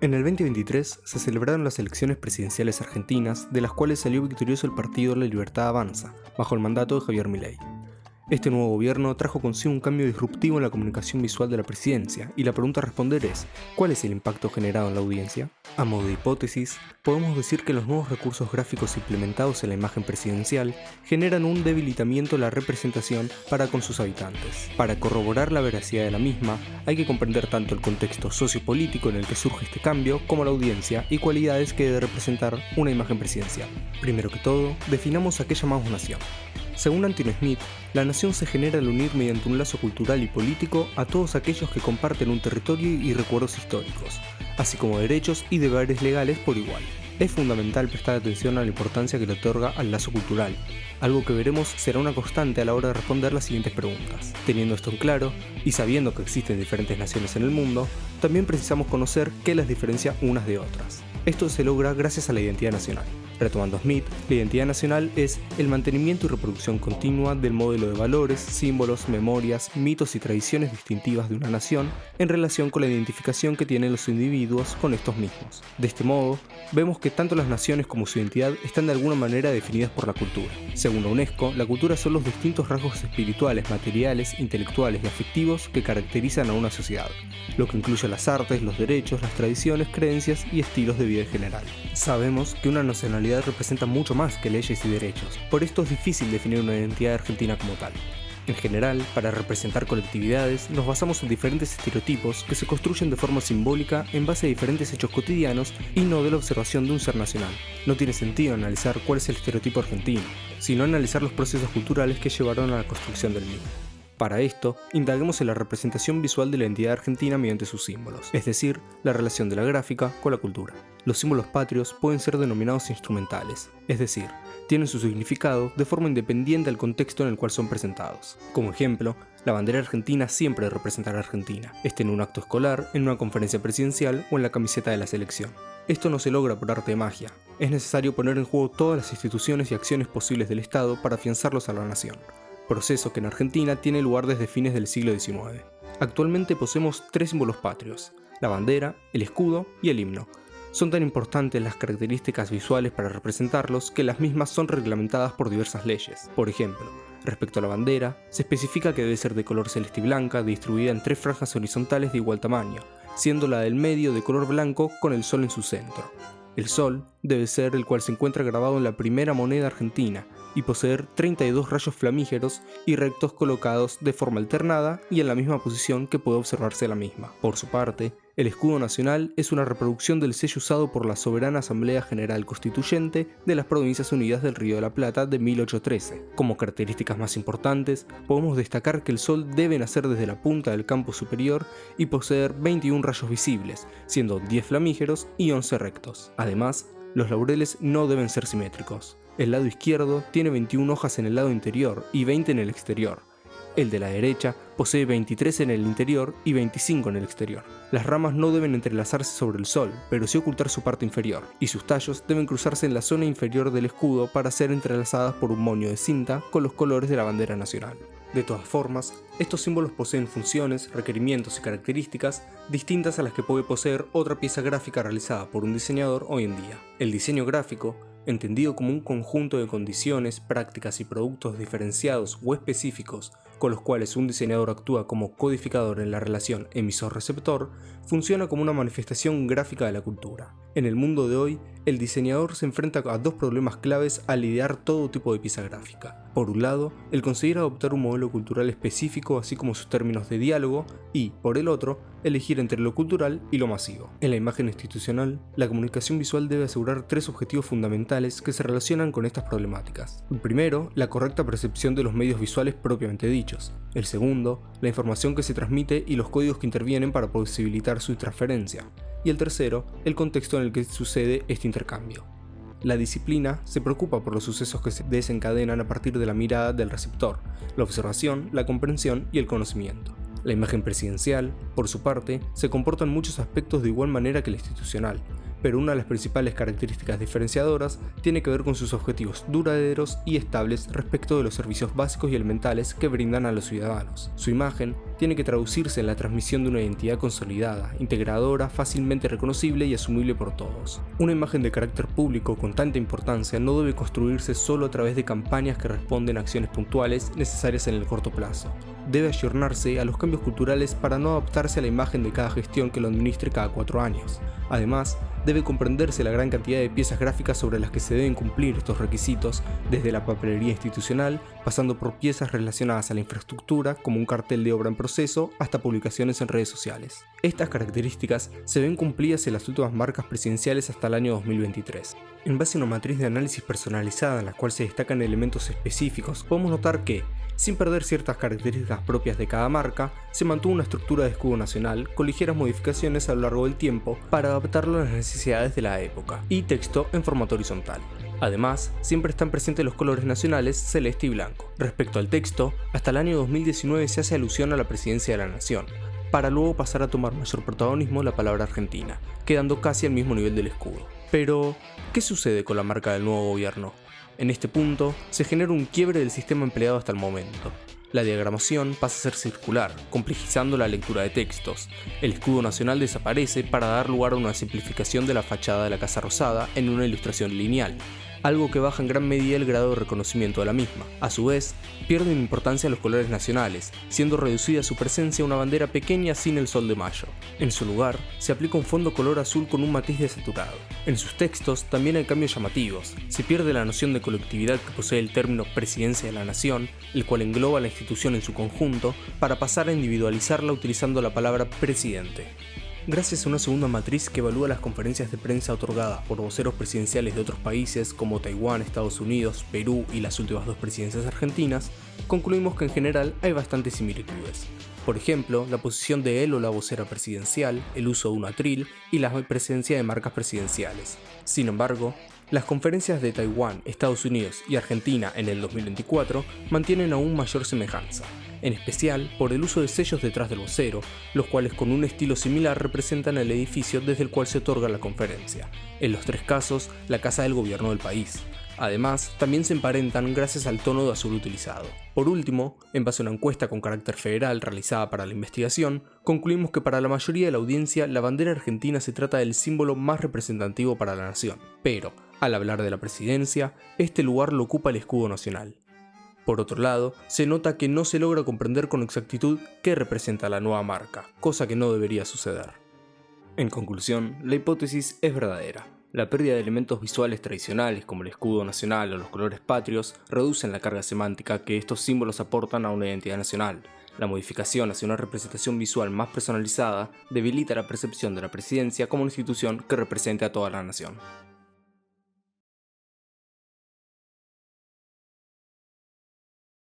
En el 2023 se celebraron las elecciones presidenciales argentinas, de las cuales salió victorioso el partido La Libertad Avanza, bajo el mandato de Javier Milei. Este nuevo gobierno trajo consigo un cambio disruptivo en la comunicación visual de la presidencia, y la pregunta a responder es, ¿cuál es el impacto generado en la audiencia? A modo de hipótesis, podemos decir que los nuevos recursos gráficos implementados en la imagen presidencial generan un debilitamiento de la representación para con sus habitantes. Para corroborar la veracidad de la misma, hay que comprender tanto el contexto sociopolítico en el que surge este cambio, como la audiencia y cualidades que debe representar una imagen presidencial. Primero que todo, definamos a qué llamamos nación. Según Anthony Smith, la nación se genera al unir mediante un lazo cultural y político a todos aquellos que comparten un territorio y recuerdos históricos, así como derechos y deberes legales por igual. Es fundamental prestar atención a la importancia que le otorga al lazo cultural, algo que veremos será una constante a la hora de responder las siguientes preguntas. Teniendo esto en claro, y sabiendo que existen diferentes naciones en el mundo, también precisamos conocer qué las diferencia unas de otras. Esto se logra gracias a la identidad nacional. Retomando Smith, la identidad nacional es el mantenimiento y reproducción continua del modelo de valores, símbolos, memorias, mitos y tradiciones distintivas de una nación en relación con la identificación que tienen los individuos con estos mismos. De este modo, vemos que tanto las naciones como su identidad están de alguna manera definidas por la cultura. Según la UNESCO, la cultura son los distintos rasgos espirituales, materiales, intelectuales y afectivos que caracterizan a una sociedad, lo que incluye las artes, los derechos, las tradiciones, creencias y estilos de vida en general. Sabemos que una nacionalidad representa mucho más que leyes y derechos, por esto es difícil definir una identidad argentina como tal. En general, para representar colectividades, nos basamos en diferentes estereotipos que se construyen de forma simbólica en base a diferentes hechos cotidianos y no de la observación de un ser nacional. No tiene sentido analizar cuál es el estereotipo argentino, sino analizar los procesos culturales que llevaron a la construcción del mismo. Para esto, indaguemos en la representación visual de la identidad argentina mediante sus símbolos, es decir, la relación de la gráfica con la cultura. Los símbolos patrios pueden ser denominados instrumentales, es decir, tienen su significado de forma independiente al contexto en el cual son presentados. Como ejemplo, la bandera argentina siempre representará a Argentina, esté en un acto escolar, en una conferencia presidencial o en la camiseta de la selección. Esto no se logra por arte de magia, es necesario poner en juego todas las instituciones y acciones posibles del Estado para afianzarlos a la nación, proceso que en Argentina tiene lugar desde fines del siglo XIX. Actualmente poseemos tres símbolos patrios, la bandera, el escudo y el himno. Son tan importantes las características visuales para representarlos que las mismas son reglamentadas por diversas leyes. Por ejemplo, respecto a la bandera, se especifica que debe ser de color celeste y blanca, distribuida en tres franjas horizontales de igual tamaño, siendo la del medio de color blanco con el sol en su centro. El sol debe ser el cual se encuentra grabado en la primera moneda argentina y poseer 32 rayos flamígeros y rectos colocados de forma alternada y en la misma posición que puede observarse la misma. Por su parte, el escudo nacional es una reproducción del sello usado por la Soberana Asamblea General Constituyente de las Provincias Unidas del Río de la Plata de 1813. Como características más importantes, podemos destacar que el sol debe nacer desde la punta del campo superior y poseer 21 rayos visibles, siendo 10 flamígeros y 11 rectos. Además, los laureles no deben ser simétricos. El lado izquierdo tiene 21 hojas en el lado interior y 20 en el exterior. El de la derecha posee 23 en el interior y 25 en el exterior. Las ramas no deben entrelazarse sobre el sol, pero sí ocultar su parte inferior, y sus tallos deben cruzarse en la zona inferior del escudo para ser entrelazadas por un moño de cinta con los colores de la bandera nacional. De todas formas, estos símbolos poseen funciones, requerimientos y características distintas a las que puede poseer otra pieza gráfica realizada por un diseñador hoy en día. El diseño gráfico, entendido como un conjunto de condiciones, prácticas y productos diferenciados o específicos con los cuales un diseñador actúa como codificador en la relación emisor-receptor, funciona como una manifestación gráfica de la cultura. En el mundo de hoy, el diseñador se enfrenta a dos problemas claves al idear todo tipo de pieza gráfica. Por un lado, el conseguir adoptar un modelo cultural específico así como sus términos de diálogo y, por el otro, elegir entre lo cultural y lo masivo. En la imagen institucional, la comunicación visual debe asegurar tres objetivos fundamentales que se relacionan con estas problemáticas. El primero, la correcta percepción de los medios visuales propiamente dichos. El segundo, la información que se transmite y los códigos que intervienen para posibilitar su transferencia. Y el tercero, el contexto en el que sucede este intercambio. La disciplina se preocupa por los sucesos que se desencadenan a partir de la mirada del receptor, la observación, la comprensión y el conocimiento. La imagen presidencial, por su parte, se comporta en muchos aspectos de igual manera que la institucional, pero una de las principales características diferenciadoras tiene que ver con sus objetivos duraderos y estables respecto de los servicios básicos y elementales que brindan a los ciudadanos. Su imagen tiene que traducirse en la transmisión de una identidad consolidada, integradora, fácilmente reconocible y asumible por todos. Una imagen de carácter público con tanta importancia no debe construirse solo a través de campañas que responden a acciones puntuales necesarias en el corto plazo. Debe ayornarse a los cambios culturales para no adaptarse a la imagen de cada gestión que lo administre cada 4 años. Además, debe comprenderse la gran cantidad de piezas gráficas sobre las que se deben cumplir estos requisitos, desde la papelería institucional, pasando por piezas relacionadas a la infraestructura, como un cartel de obra en proceso, hasta publicaciones en redes sociales. Estas características se ven cumplidas en las últimas marcas presidenciales hasta el año 2023. En base a una matriz de análisis personalizada en la cual se destacan elementos específicos, podemos notar que, sin perder ciertas características propias de cada marca, se mantuvo una estructura de escudo nacional con ligeras modificaciones a lo largo del tiempo para adaptarlo a las necesidades de la época, y texto en formato horizontal. Además, siempre están presentes los colores nacionales celeste y blanco. Respecto al texto, hasta el año 2019 se hace alusión a la presidencia de la nación, para luego pasar a tomar mayor protagonismo la palabra Argentina, quedando casi al mismo nivel del escudo. Pero, ¿qué sucede con la marca del nuevo gobierno? En este punto, se genera un quiebre del sistema empleado hasta el momento. La diagramación pasa a ser circular, complejizando la lectura de textos. El escudo nacional desaparece para dar lugar a una simplificación de la fachada de la Casa Rosada en una ilustración lineal, algo que baja en gran medida el grado de reconocimiento de la misma. A su vez, pierden importancia los colores nacionales, siendo reducida su presencia a una bandera pequeña sin el sol de mayo. En su lugar, se aplica un fondo color azul con un matiz desaturado. En sus textos también hay cambios llamativos. Se pierde la noción de colectividad que posee el término Presidencia de la Nación, el cual engloba a la institución en su conjunto, para pasar a individualizarla utilizando la palabra presidente. Gracias a una segunda matriz que evalúa las conferencias de prensa otorgadas por voceros presidenciales de otros países como Taiwán, Estados Unidos, Perú y las últimas 2 presidencias argentinas, concluimos que en general hay bastantes similitudes. Por ejemplo, la posición de él o la vocera presidencial, el uso de un atril y la presencia de marcas presidenciales. Sin embargo, las conferencias de Taiwán, Estados Unidos y Argentina en el 2024 mantienen aún mayor semejanza, en especial por el uso de sellos detrás del vocero, los cuales con un estilo similar representan el edificio desde el cual se otorga la conferencia, en los 3 casos la casa del gobierno del país. Además, también se emparentan gracias al tono de azul utilizado. Por último, en base a una encuesta con carácter federal realizada para la investigación, concluimos que para la mayoría de la audiencia la bandera argentina se trata del símbolo más representativo para la nación, pero, al hablar de la presidencia, este lugar lo ocupa el escudo nacional. Por otro lado, se nota que no se logra comprender con exactitud qué representa la nueva marca, cosa que no debería suceder. En conclusión, la hipótesis es verdadera. La pérdida de elementos visuales tradicionales como el escudo nacional o los colores patrios reducen la carga semántica que estos símbolos aportan a una identidad nacional. La modificación hacia una representación visual más personalizada debilita la percepción de la presidencia como una institución que represente a toda la nación.